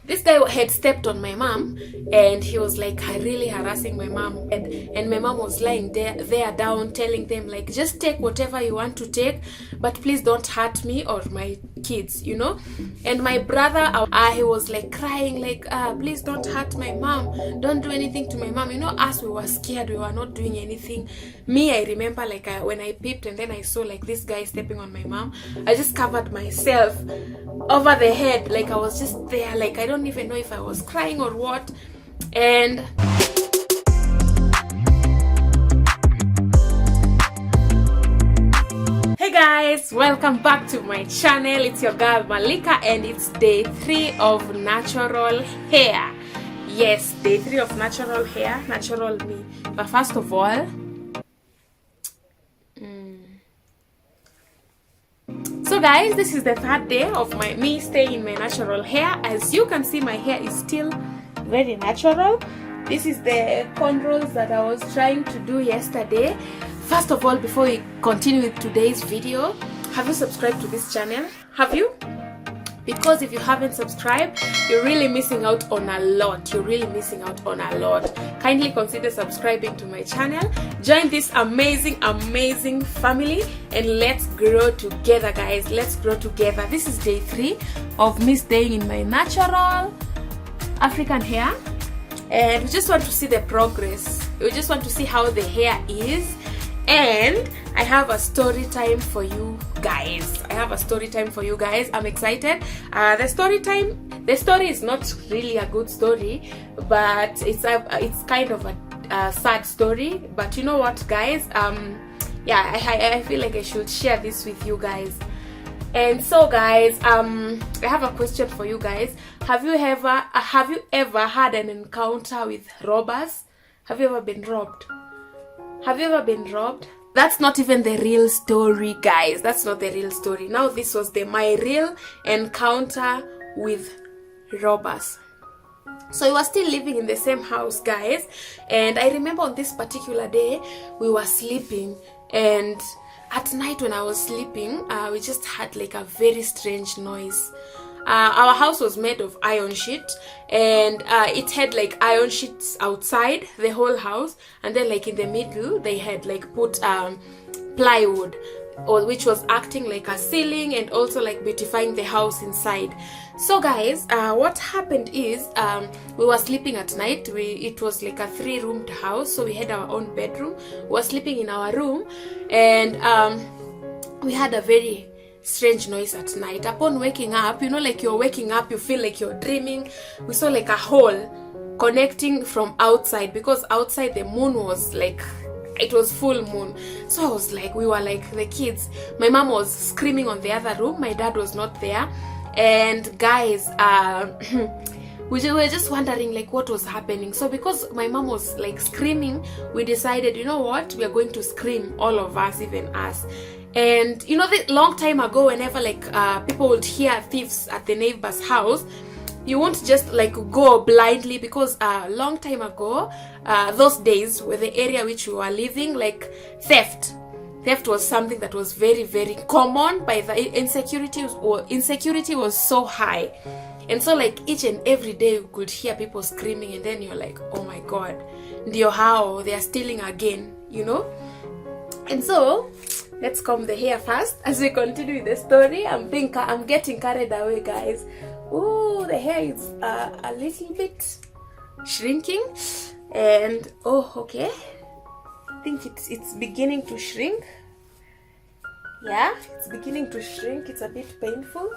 this guy had stepped on my mom, and he was like really harassing my mom, and my mom was lying there down, telling them like, just take whatever you want to take, but please don't hurt me or my kids, you know. And my brother, he was like crying like, please don't hurt my mom, don't do anything to my mom, you know. Us, we were scared, we were not doing anything. Me, I remember like when I peeped and then I saw like this guy stepping on my mom, I just covered myself over the head, like I was just there, like I don't even know if I was crying or what. And hey guys, welcome back to my channel. It's your girl Malika, and it's day 3 of natural hair. Yes, day 3 of natural hair, natural me. But first of all, so guys, this is the 3rd day of me staying in my natural hair. As you can see, my hair is still very natural. This is the cornrows that I was trying to do yesterday. First of all, before we continue with today's video, have you subscribed to this channel? Have you? Because if you haven't subscribed, you're really missing out on a lot. You're really missing out on a lot. Kindly consider subscribing to my channel. Join this amazing family, and let's grow together, guys. Let's grow together. This is day 3 of me staying in my natural African hair, and we just want to see the progress. We just want to see how the hair is. And I have a story time for you guys. I'm excited. The story is not really a good story, but it's kind of a sad story. But you know what, guys? Yeah, I feel like I should share this with you guys. And so, guys, I have a question for you guys. Have you ever had an encounter with robbers? Have you ever been robbed? Have you ever been robbed? That's not even the real story, guys. That's not the real story. Now, this was my real encounter with robbers. So we were still living in the same house, guys. And I remember on this particular day, we were sleeping. And at night when I was sleeping, we just had like a very strange noise. Our house was made of iron sheet, and it had like iron sheets outside the whole house, and then like in the middle they had like put plywood, which was acting like a ceiling and also like beautifying the house inside. So guys, what happened is we were sleeping at night. It was like a 3-roomed house, so we had our own bedroom. We were sleeping in our room, and we had a very strange noise at night. Upon waking up, you know, like you're waking up, you feel like you're dreaming. We saw like a hole connecting from outside, because outside the moon was like, it was full moon. So I was like, we were like the kids. My mom was screaming on the other room. My dad was not there. And guys, we were just wondering like what was happening. So because my mom was like screaming, we decided, you know what, we are going to scream, all of us, even us. And you know, the long time ago, whenever like people would hear thieves at the neighbor's house, you won't just like go blindly, because long time ago, those days were the area which we were living, like theft was something that was very, very common. By the insecurity was so high, and so like each and every day you could hear people screaming, and then you're like, oh my god, ndio how they are stealing again, you know. And so let's comb the hair first as we continue with the story. I'm getting carried away, guys. Ooh, the hair is a little bit shrinking, and oh, okay, I think it's beginning to shrink. Yeah, it's beginning to shrink. It's a bit painful.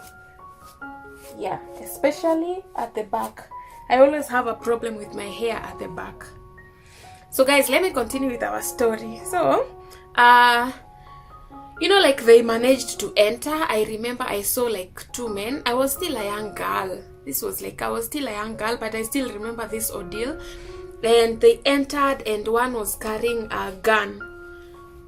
Yeah, especially at the back. I always have a problem with my hair at the back. So guys, let me continue with our story. So you know, like they managed to enter. I remember I saw like 2 men. I was still a young girl. This was like, I was still a young girl, but I still remember this ordeal. And they entered, and one was carrying a gun.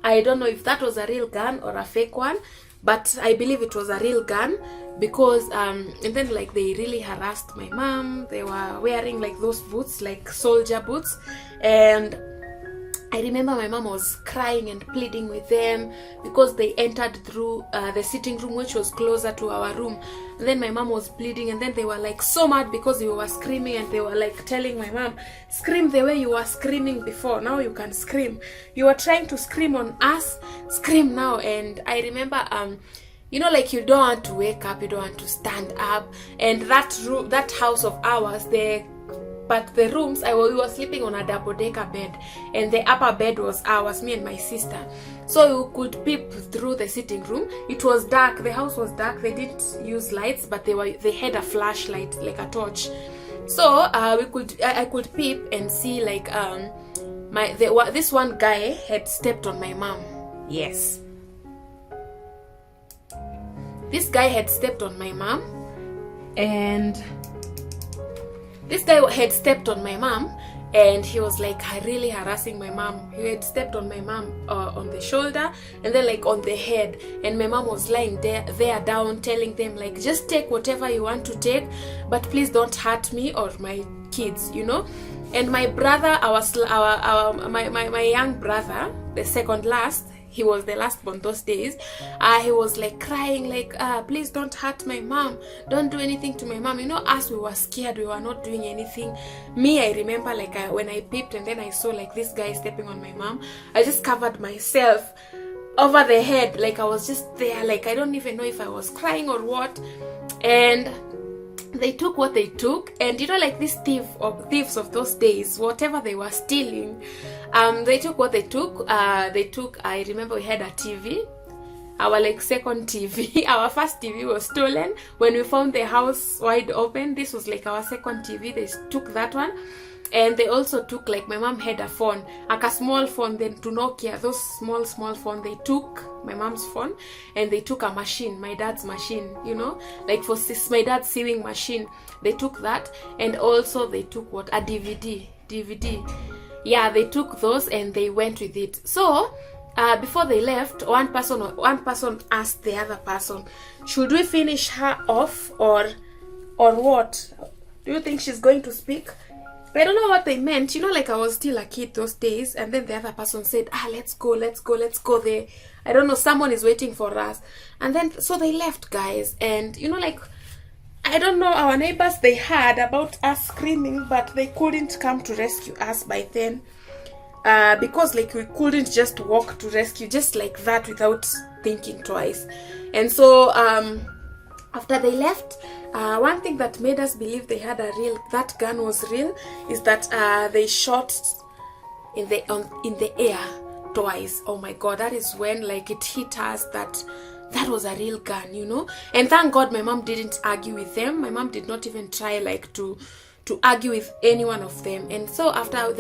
I don't know if that was a real gun or a fake one, but I believe it was a real gun, because and then like they really harassed my mom. They were wearing like those boots, like soldier boots, and I remember my mom was crying and pleading with them because they entered through the sitting room, which was closer to our room. And then my mom was pleading, and then they were like so mad because we were screaming, and they were like telling my mom, scream the way you were screaming before. Now you can scream. You were trying to scream on us, scream now. And I remember you know, like you don't want to wake up, you don't want to stand up. And that house of ours, but the rooms, we were sleeping on a double-decker bed, and the upper bed was ours, me and my sister. So you could peep through the sitting room. It was dark. The house was dark. They didn't use lights, but they had a flashlight, like a torch. So I could peep and see like this one guy had stepped on my mom. Yes, this guy had stepped on my mom, and this guy had stepped on my mom, and he was like really harassing my mom. He had stepped on my mom on the shoulder, and then like on the head, and my mom was lying there down, telling them like, just take whatever you want to take, but please don't hurt me or my kids, you know. And my brother, my young brother, the second last, he was the last born those days, he was like crying like, please don't hurt my mom, don't do anything to my mom. You know, us, we were scared, we were not doing anything. Me, I remember like when I peeped and then I saw like this guy stepping on my mom, I just covered myself over the head, like I was just there, like I don't even know if I was crying or what. And they took what they took, and you know, like these thieves of those days, whatever they were stealing, they took what they took. I remember we had a TV, our like second TV. Our first TV was stolen when we found the house wide open. This was like our second TV. They took that one. And they also took, like, my mom had a phone, like a small phone, then to Nokia, those small phone. They took my mom's phone, and they took a machine, my dad's machine, you know, like for my dad's sewing machine. They took that, and also they took what, a DVD. Yeah, they took those and they went with it. So before they left, one person asked the other person, should we finish her off or what? Do you think she's going to speak? I don't know what they meant, you know, like I was still a kid those days. And then the other person said, let's go there. I don't know, someone is waiting for us. And then, so they left, guys. And, you know, like, I don't know, our neighbors, they heard about us screaming, but they couldn't come to rescue us by then. Because, like, we couldn't just walk to rescue just like that without thinking twice. And so, after they left, one thing that made us believe that gun was real is that they shot in the air twice. Oh my God, that is when like it hit us that was a real gun, you know. And thank God my mom didn't argue with them. My mom did not even try like to argue with any one of them. And so after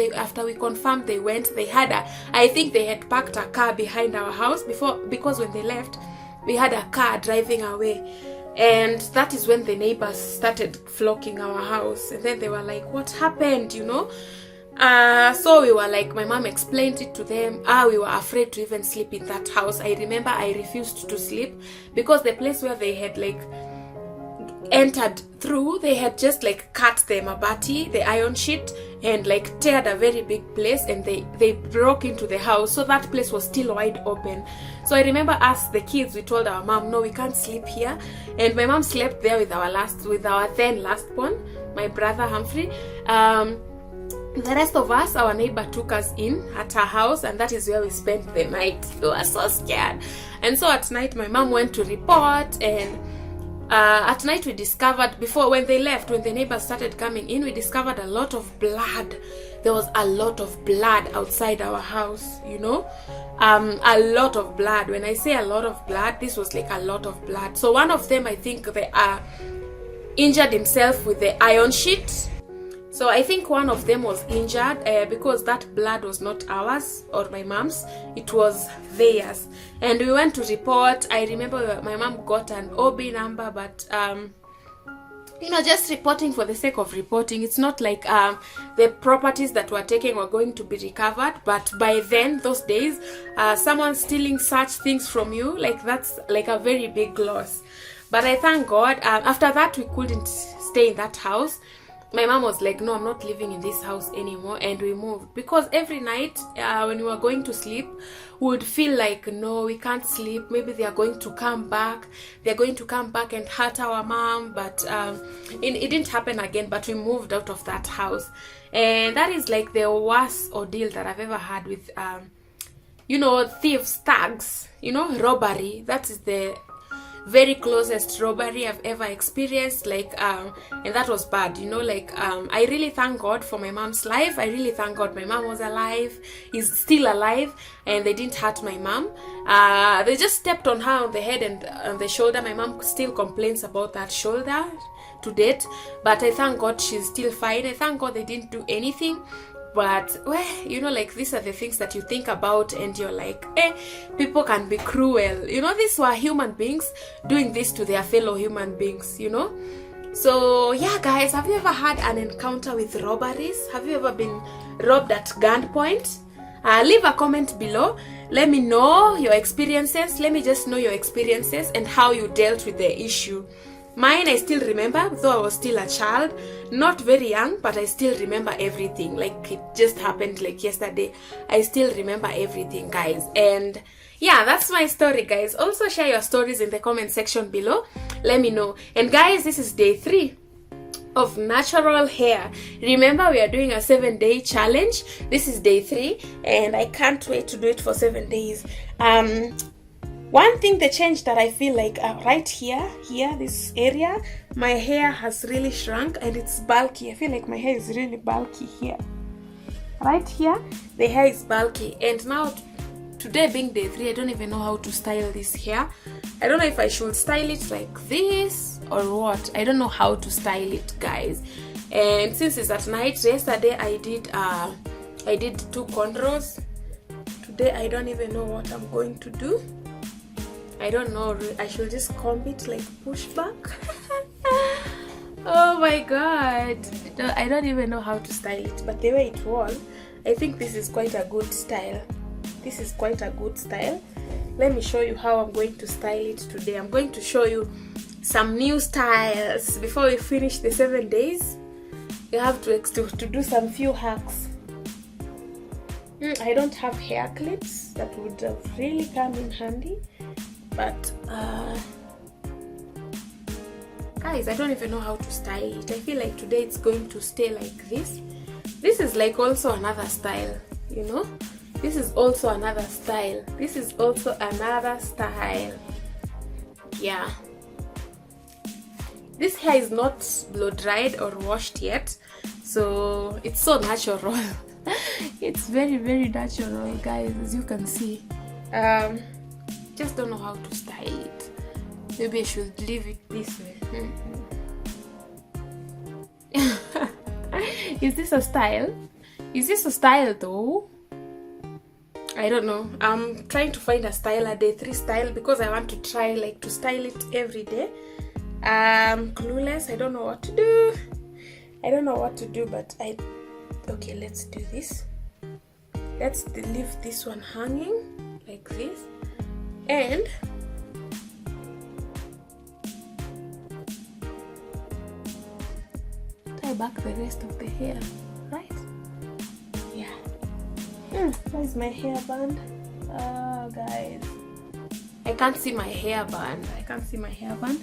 we confirmed they went, I think they had parked a car behind our house because when they left, we had a car driving away. And that is when the neighbors started flocking our house. And then they were like, what happened, you know? So we were like, my mom explained it to them. We were afraid to even sleep in that house. I remember I refused to sleep because the place where they had like entered through, they had just like cut the mabati, the iron sheet, and like teared a very big place, and they broke into the house. So that place was still wide open. So I remember us, the kids, we told our mom, no, we can't sleep here. And my mom slept there with our then last born, my brother Humphrey. The rest of us, our neighbor took us in at her house, and that is where we spent the night. We were so scared. And so at night, my mom went to report, and at night we discovered, when the neighbors started coming in, we discovered a lot of blood. There was a lot of blood outside our house, you know. A lot of blood. When I say a lot of blood, this was like a lot of blood. So one of them, I think they injured himself with the iron sheet. So I think one of them was injured because that blood was not ours or my mom's, it was theirs. And we went to report. I remember my mom got an OB number, but you know, just reporting for the sake of reporting. It's not like the properties that were taken were going to be recovered. But by then, those days, someone stealing such things from you, like that's like a very big loss. But I thank God. After that, we couldn't stay in that house. my mom was like, no, I'm not living in this house anymore, and we moved. Because every night when we were going to sleep, we would feel like, no, we can't sleep, maybe they are going to come back, they're going to come back and hurt our mom. But it didn't happen again, but we moved out of that house. And that is like the worst ordeal that I've ever had with you know, thieves, thugs, you know, robbery. That is the very closest robbery I've ever experienced, like and that was bad, you know. Like I really thank God for my mom's life. I really thank God my mom was alive, is still alive, and they didn't hurt my mom. They just stepped on her on the head and on the shoulder. My mom still complains about that shoulder to date, but I thank God she's still fine. I thank God they didn't do anything. But well, you know, like, these are the things that you think about, and you're like, people can be cruel, you know. These were human beings doing this to their fellow human beings, you know. So yeah, guys, have you ever had an encounter with robberies? Have you ever been robbed at gunpoint? Leave a comment below. Let me know your experiences. Let me just know your experiences and how you dealt with the issue. Mine, I still remember, though I was still a child, not very young, but I still remember everything. Like, it just happened like yesterday. I still remember everything, guys. And yeah, that's my story, guys. Also, share your stories in the comment section below. Let me know. And guys, this is day 3 of natural hair. Remember, we are doing a 7-day challenge. This is day 3, and I can't wait to do it for 7 days. One thing, the change that I feel like right here, this area, my hair has really shrunk and it's bulky. I feel like my hair is really bulky here. Right here, the hair is bulky. And now, today being day 3, I don't even know how to style this hair. I don't know if I should style it like this or what. I don't know how to style it, guys. And since it's at night, yesterday I did 2 cornrows. Today I don't even know what I'm going to do. I don't know. I should just comb it, like, push back. Oh my god, I don't even know how to style it, but the way it was, I think this is quite a good style. This is quite a good style. Let me show you how I'm going to style it today. I'm going to show you some new styles before we finish the 7 days. You have to do some few hacks. I don't have hair clips. That would have really come in handy. But guys, I don't even know how to style it. I feel like today it's going to stay like this. This is like also another style, you know. This is also another style. This is also another style. Yeah, this hair is not blow dried or washed yet, so it's so natural. It's very, very natural, guys, as you can see. Just don't know how to style it. Maybe I should leave it this way. Is this a style? Is this a style though? I don't know. I'm trying to find a style, a day 3 style, because I want to try, like, to style it every day. I'm clueless. I don't know what to do. I don't know what to do, but okay, let's do this. Let's leave this one hanging like this. And tie back the rest of the hair, right? Yeah. Where's my hairband? Oh, guys, I can't see my hairband. I can't see my hairband.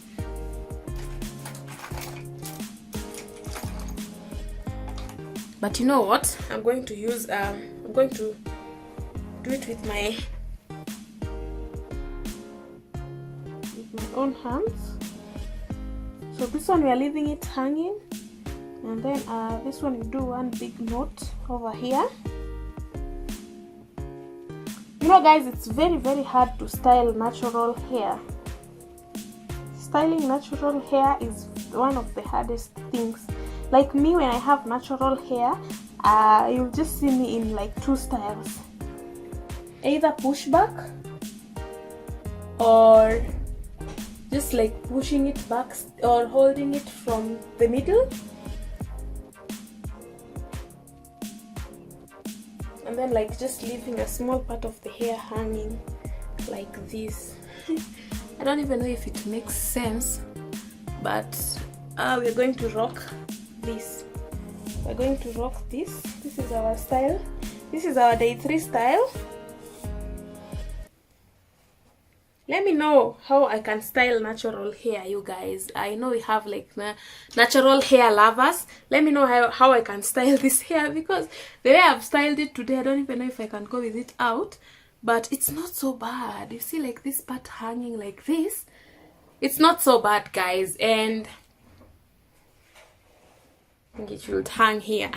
But you know what? I'm going to use I'm going to do it with my own hands. So this one we are leaving it hanging, and then this one we do one big knot over here. You know, guys, it's very, very hard to style natural hair. Styling natural hair is one of the hardest things. Like me, when I have natural hair, you'll just see me in like 2 styles. Either pushback or just like pushing it back or holding it from the middle, and then like just leaving a small part of the hair hanging like this. I don't even know if it makes sense, but we're going to rock this. We're going to rock this. This is our style. This is our day 3 style. Let me know how I can style natural hair, you guys. I know we have like natural hair lovers. Let me know how I can style this hair, because the way I've styled it today, I don't even know if I can go with it out. But it's not so bad. You see like this part hanging like this. It's not so bad, guys. And I think it should hang here.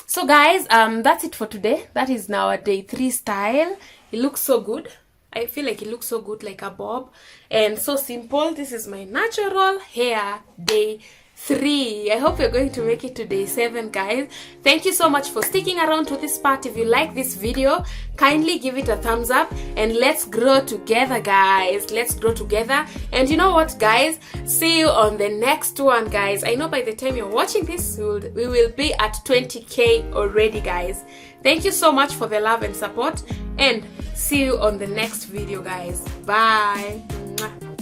So guys, that's it for today. That is now a day 3 style. It looks so good. I feel like it looks so good, like a bob, and so simple. This is my natural hair day 3. I hope you're going to make it to day 7, guys. Thank you so much for sticking around to this part. If you like this video, kindly give it a thumbs up, and let's grow together, guys. Let's grow together. And you know what, guys, see you on the next one, guys. I know by the time you're watching this, we will be at 20k already, guys. Thank you so much for the love and support, and see you on the next video, guys. Bye. Mwah.